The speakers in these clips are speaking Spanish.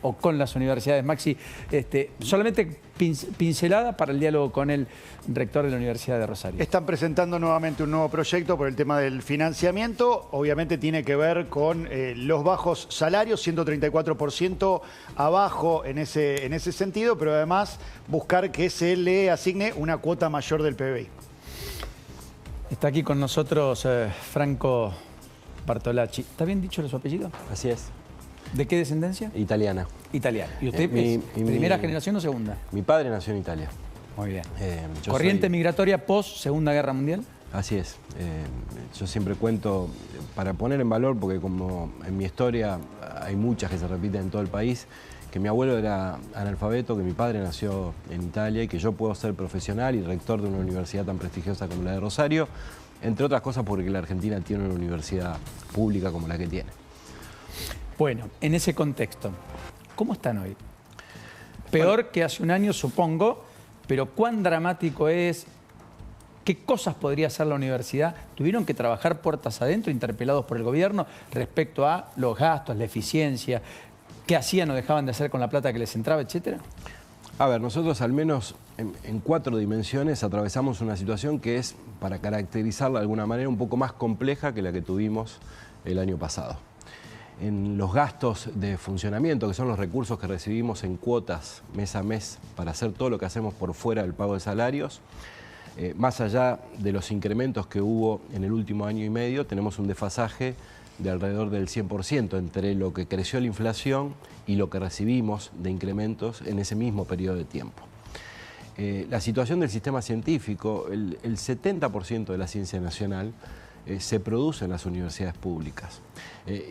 o con las universidades. Maxi, solamente pincelada para el diálogo con el rector de la Universidad de Rosario. Están presentando nuevamente un nuevo proyecto por el tema del financiamiento. Obviamente tiene que ver con los bajos salarios, 134% abajo en ese sentido, pero además buscar que se le asigne una cuota mayor del PBI. Está aquí con nosotros Franco Bartolacci. ¿Está bien dicho su apellido? Así es. ¿De qué descendencia? Italiana. Italiana. ¿Y usted es primera generación o segunda? Mi padre nació en Italia. Muy bien. ¿Corriente migratoria post Segunda Guerra Mundial? Así es. Yo siempre cuento, para poner en valor, porque como en mi historia hay muchas que se repiten en todo el país, que mi abuelo era analfabeto, que mi padre nació en Italia y que yo puedo ser profesional y rector de una universidad tan prestigiosa como la de Rosario, entre otras cosas porque la Argentina tiene una universidad pública como la que tiene. Bueno, en ese contexto, ¿cómo están hoy? Peor que hace un año, supongo, pero ¿cuán dramático es? ¿Qué cosas podría hacer la universidad? ¿Tuvieron que trabajar puertas adentro, interpelados por el gobierno, respecto a los gastos, la eficiencia? ¿Qué hacían o dejaban de hacer con la plata que les entraba, etcétera? A ver, nosotros al menos en 4 dimensiones atravesamos una situación que es, para caracterizarla de alguna manera, un poco más compleja que la que tuvimos el año pasado. En los gastos de funcionamiento, que son los recursos que recibimos en cuotas mes a mes para hacer todo lo que hacemos por fuera del pago de salarios, más allá de los incrementos que hubo en el último año y medio, tenemos un desfasaje de alrededor del 100% entre lo que creció la inflación y lo que recibimos de incrementos en ese mismo periodo de tiempo. La situación del sistema científico, el 70% de la ciencia nacional se produce en las universidades públicas.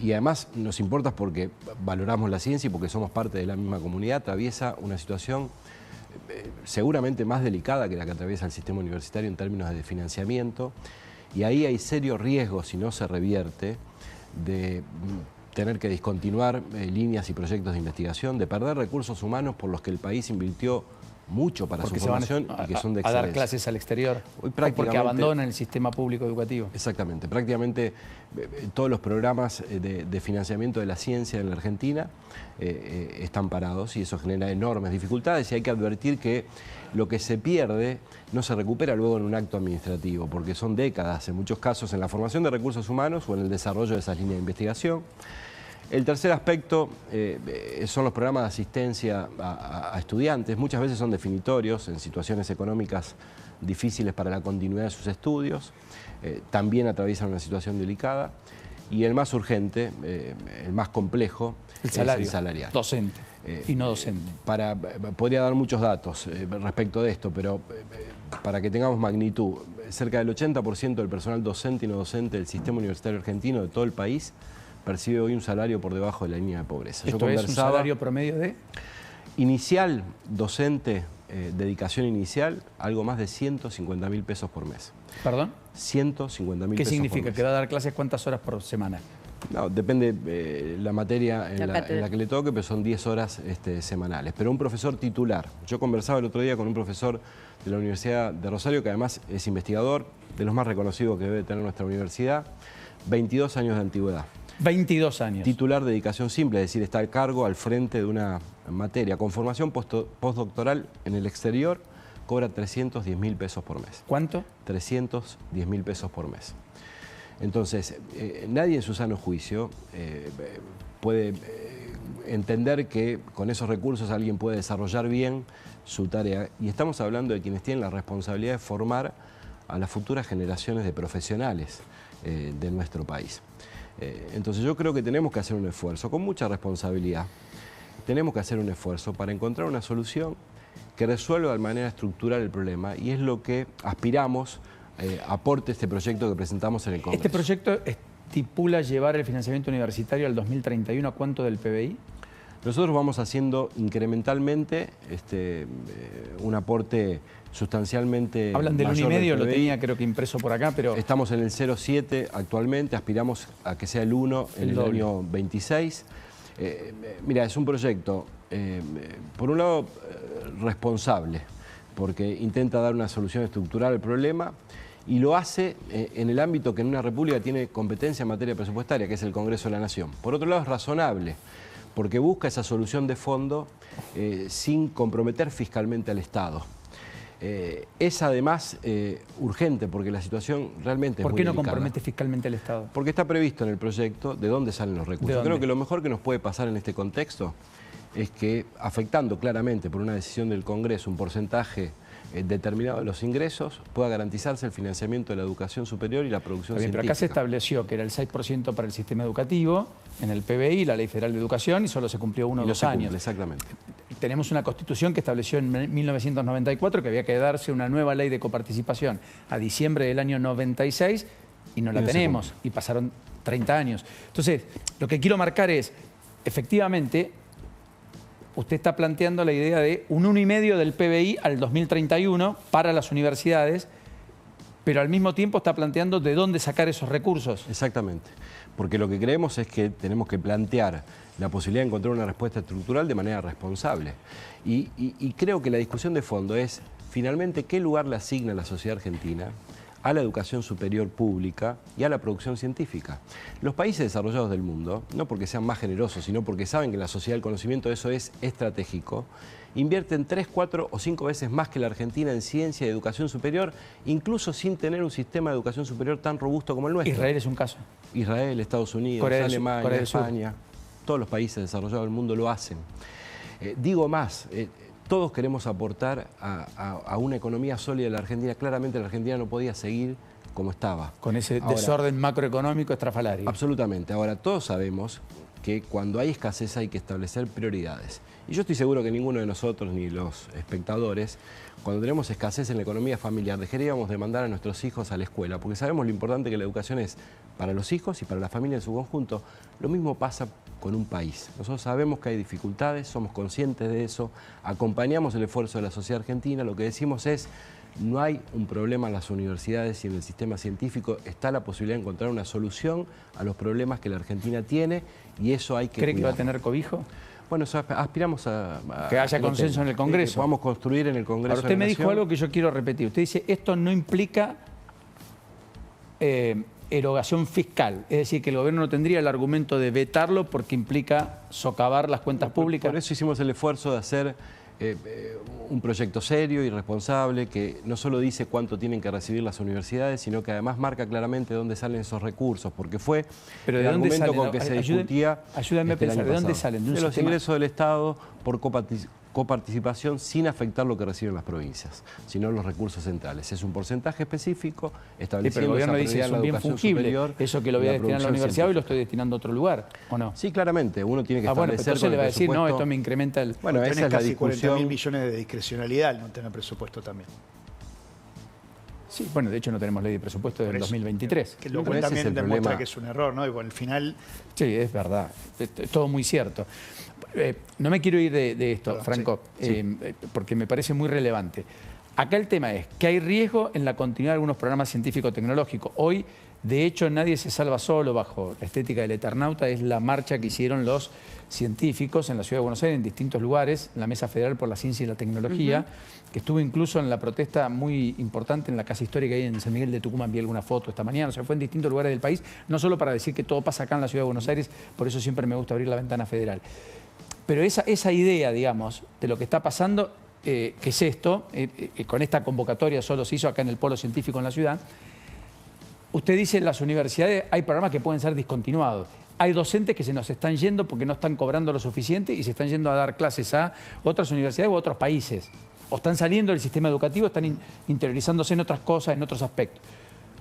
Y además nos importa porque valoramos la ciencia y porque somos parte de la misma comunidad, atraviesa una situación seguramente más delicada que la que atraviesa el sistema universitario en términos de financiamiento, y ahí hay serios riesgos, si no se revierte, de tener que discontinuar líneas y proyectos de investigación, de perder recursos humanos por los que el país invirtió mucho para su formación y que son de excelencia. A dar clases al exterior, Hoy porque abandonan el sistema público educativo. Exactamente, prácticamente todos los programas de financiamiento de la ciencia en la Argentina están parados y eso genera enormes dificultades, y hay que advertir que lo que se pierde no se recupera luego en un acto administrativo, porque son décadas, en muchos casos, en la formación de recursos humanos o en el desarrollo de esas líneas de investigación. El tercer aspecto son los programas de asistencia a estudiantes. Muchas veces son definitorios en situaciones económicas difíciles para la continuidad de sus estudios. También atraviesan una situación delicada. Y el más urgente, el más complejo, es el salarial. Docente y no docente. Podría dar muchos datos respecto de esto, pero para que tengamos magnitud, cerca del 80% del personal docente y no docente del sistema universitario argentino de todo el país percibe hoy un salario por debajo de la línea de pobreza. ¿Esto es un salario promedio de? Inicial, docente, dedicación inicial, algo más de 150.000 pesos por mes. ¿Perdón? 150.000 pesos por mes. ¿Qué significa? ¿Que va a dar clases cuántas horas por semana? No, depende la materia en la que le toque, pero son 10 horas semanales. Pero un profesor titular. Yo conversaba el otro día con un profesor de la Universidad de Rosario, que además es investigador, de los más reconocidos que debe tener nuestra universidad, 22 años de antigüedad. 22 años. Titular de dedicación simple, es decir, está al cargo, al frente de una materia. Con formación postdoctoral en el exterior, cobra 310.000 pesos por mes. ¿Cuánto? 310.000 pesos por mes. Entonces, nadie en su sano juicio puede entender que con esos recursos alguien puede desarrollar bien su tarea. Y estamos hablando de quienes tienen la responsabilidad de formar a las futuras generaciones de profesionales de nuestro país. Entonces yo creo que tenemos que hacer un esfuerzo, con mucha responsabilidad, tenemos que hacer un esfuerzo para encontrar una solución que resuelva de manera estructural el problema, y es lo que aspiramos aporte este proyecto que presentamos en el Congreso. ¿Este proyecto estipula llevar el financiamiento universitario al 2031 a cuánto del PBI? Nosotros vamos haciendo incrementalmente un aporte sustancialmente hablan del 1,5, lo tenía creo que impreso por acá, pero... Estamos en el 0,7 actualmente, aspiramos a que sea el 1 en el año 26. Mira, es un proyecto, por un lado, responsable, porque intenta dar una solución estructural al problema, y lo hace en el ámbito que en una república tiene competencia en materia presupuestaria, que es el Congreso de la Nación. Por otro lado, es razonable, porque busca esa solución de fondo sin comprometer fiscalmente al Estado. Es además urgente porque la situación realmente es muy delicada. ¿Por qué no compromete fiscalmente al Estado? Porque está previsto en el proyecto de dónde salen los recursos. Creo que lo mejor que nos puede pasar en este contexto es que, afectando claramente por una decisión del Congreso un porcentaje determinado de los ingresos, pueda garantizarse el financiamiento de la educación superior y la producción científica. Pero acá se estableció que era el 6% para el sistema educativo, en el PBI, la Ley Federal de Educación, y solo se cumplió 1 o 2 años. Exactamente. Tenemos una Constitución que estableció en 1994 que había que darse una nueva ley de coparticipación a diciembre del año 96 y no la tenemos, y pasaron 30 años. Entonces, lo que quiero marcar es, efectivamente, usted está planteando la idea de un 1,5% del PBI al 2031 para las universidades, pero al mismo tiempo está planteando de dónde sacar esos recursos. Exactamente, porque lo que creemos es que tenemos que plantear la posibilidad de encontrar una respuesta estructural de manera responsable. Y creo que la discusión de fondo es, finalmente, ¿qué lugar le asigna la sociedad argentina a la educación superior pública y a la producción científica? Los países desarrollados del mundo, no porque sean más generosos, sino porque saben que en la sociedad del conocimiento eso es estratégico, invierten 3, 4 o 5 veces más que la Argentina en ciencia y educación superior, incluso sin tener un sistema de educación superior tan robusto como el nuestro. Israel es un caso. Israel, Estados Unidos, Alemania, España, todos los países desarrollados del mundo lo hacen. Digo más, todos queremos aportar a una economía sólida de la Argentina. Claramente la Argentina no podía seguir como estaba. Con ese desorden macroeconómico estrafalario. Absolutamente. Ahora, todos sabemos que cuando hay escasez hay que establecer prioridades. Y yo estoy seguro que ninguno de nosotros, ni los espectadores, cuando tenemos escasez en la economía familiar, dejaríamos de mandar a nuestros hijos a la escuela, porque sabemos lo importante que la educación es para los hijos y para la familia en su conjunto. Lo mismo pasa con un país. Nosotros sabemos que hay dificultades, somos conscientes de eso, acompañamos el esfuerzo de la sociedad argentina, lo que decimos es, no hay un problema en las universidades y en el sistema científico, está la posibilidad de encontrar una solución a los problemas que la Argentina tiene y eso hay que ¿Cree cuidarlo. que va a tener cobijo? Bueno, aspiramos a que haya consenso en el Congreso. Que podamos construir en el Congreso. Ahora, usted me dijo algo que yo quiero repetir. Usted dice, esto no implica erogación fiscal. Es decir, que el gobierno no tendría el argumento de vetarlo porque implica socavar las cuentas públicas. Por eso hicimos el esfuerzo de hacer un proyecto serio y responsable que no solo dice cuánto tienen que recibir las universidades, sino que además marca claramente dónde salen esos recursos, porque fue el argumento con que se discutía. Ayúdenme a pensar, ¿de dónde salen? De los ingresos del Estado por coparticipación sin afectar lo que reciben las provincias, sino los recursos centrales. Es un porcentaje específico estableciendo pero el gobierno esa dice, es un bien fungible, eso que lo voy a destinar a la universidad y lo estoy destinando a otro lugar, ¿o no? Sí, claramente, uno tiene que bueno, establecer entonces le va a decir, no, esto me incrementa el... Bueno, esa es la discusión. 40.000 millones de discrecionalidad, no tener presupuesto también. Sí, bueno, de hecho no tenemos ley de presupuesto desde el 2023. Que lo cual también demuestra que es un error, ¿no? Y bueno, al final... Sí, es verdad, es todo muy cierto. No me quiero ir de esto, perdón, Franco, porque me parece muy relevante. Acá el tema es que hay riesgo en la continuidad de algunos programas científico-tecnológicos. Hoy, de hecho, nadie se salva solo bajo la estética del Eternauta. Es la marcha que hicieron los científicos en la Ciudad de Buenos Aires, en distintos lugares, en la Mesa Federal por la Ciencia y la Tecnología, que estuvo incluso en la protesta muy importante en la Casa Histórica ahí en San Miguel de Tucumán. Vi alguna foto esta mañana, o sea, fue en distintos lugares del país, no solo para decir que todo pasa acá en la Ciudad de Buenos Aires, por eso siempre me gusta abrir la ventana federal. Pero esa idea, digamos, de lo que está pasando, que es esto, con esta convocatoria solo se hizo acá en el Polo Científico en la ciudad, usted dice en las universidades hay programas que pueden ser discontinuados. Hay docentes que se nos están yendo porque no están cobrando lo suficiente y se están yendo a dar clases a otras universidades u otros países. O están saliendo del sistema educativo, están interiorizándose en otras cosas, en otros aspectos.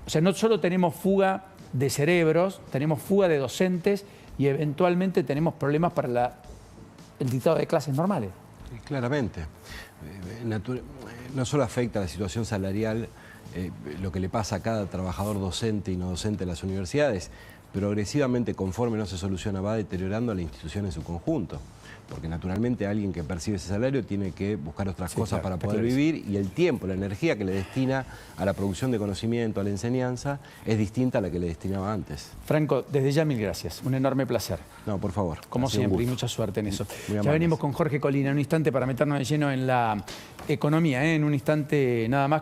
O sea, no solo tenemos fuga de cerebros, tenemos fuga de docentes y eventualmente tenemos problemas para el dictado de clases normales. Claramente. No solo afecta a la situación salarial lo que le pasa a cada trabajador docente y no docente en las universidades, progresivamente, conforme no se soluciona, va deteriorando a la institución en su conjunto. Porque naturalmente alguien que percibe ese salario tiene que buscar otras cosas para poder vivir y el tiempo, la energía que le destina a la producción de conocimiento, a la enseñanza, es distinta a la que le destinaba antes. Franco, desde ya mil gracias. Un enorme placer. No, por favor. Como siempre, y mucha suerte en eso. Ya venimos con Jorge Colina en un instante para meternos de lleno en la economía, en un instante nada más.